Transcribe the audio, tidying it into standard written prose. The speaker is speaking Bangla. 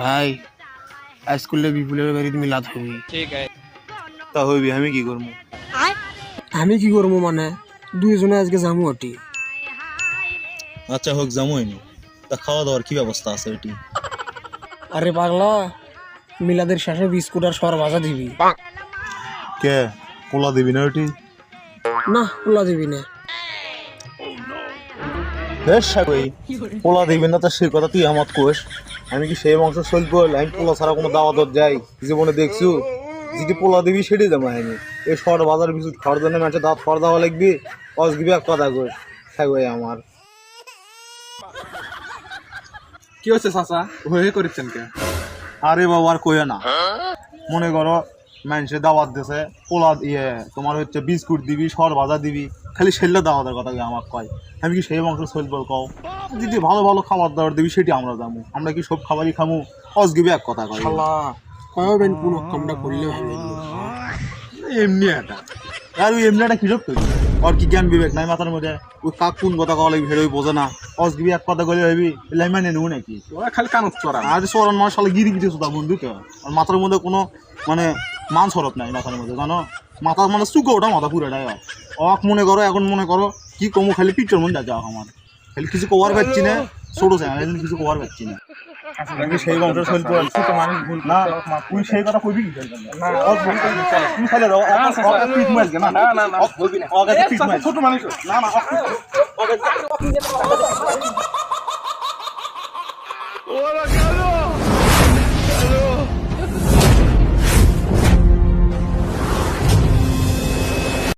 ভাই স্কুলে বিপুলের বাড়িতে মিলাদ হবি। তা হইবি আমি কি করবো? আমি কি করবো মানে দুইজনে আজকে যাবো ওটি। আচ্ছা হোক যামই নি। তা খাওয়া দাওয়ার কি ব্যবস্থা আছে এটি? আরে পাগলা, মিলাদের শেষে বিস্কুট আর সর ভাজা দিবি। কে পোলা দিবি না ওটি? না, পোলা দিবি না। বেশ সাগই পোলা দিবি না, তা সে কথা তুই আমার কোষ। আমি কি সেই বংশ চলবো? আমি পোলা ছাড়া কোনো দাওয়াত যাই জীবনে দেখছু? যেটি পোলা দিবি সেটি দেবো আমি। এই শর্ট বাজার বিস্কুট খাওয়ার জন্য ম্যাচে দাঁত ফর দেওয়া লাগবি। অস দিবি এক কথা কোষ সাগই আমার। কি হচ্ছে চাচা, হয়ে করেছেন কে? আরে বাবা আর কইও না, মনে করো মানুষের দাওয়াত দিছে, পোলা তোমার হচ্ছে বিস্কুট দিবি, সর ভাজা দিবি, খালি সেল্লা দাওয়াতের কথা আমার কয়। আমি কি সেই বংশ চলবো কও? যদি ভালো ভালো খাবার দাবার দিবি সেটি আমরা যাবো। আমরা কি সব খাবারই খামু? অসগিবি এক কথা কয়। শালা কয়বেন কোন কামটা করলে হবে। এমনি একটা আর ওই এমনি একটা কিসব করি আর কি জ্ঞান বিবেক নাই মাথার মধ্যে? ওই কাক কোন কথা কওয়া লাগবে সেটা ওই বোঝে না। অসগিবি এক কথা কইলে হইবি লাইমানে নেবো নাকি? ওরা খালি কানত চড়া। আজ সরান আমার শালা গিরি গিরি সুতা বন্ধু তো। আর মাথার মধ্যে কোনো মানে মান সরত নাই মাথার মধ্যে, জানো? মাথা মানে চুকো ওটা মাথা পুরোটাই অক মনে করো। এখন মনে করো কি কমু, খালি পিঠের মন যা আমার খালি কিছু কভার পাচ্ছি না। ছোট চাই কিছু কভার পাচ্ছি না। আমি সেই বংশের শৈল্প না, তুই সেই কথা কইবি কি? তুই খালি পিঠ মারবে না, ছোট মানুষ না না।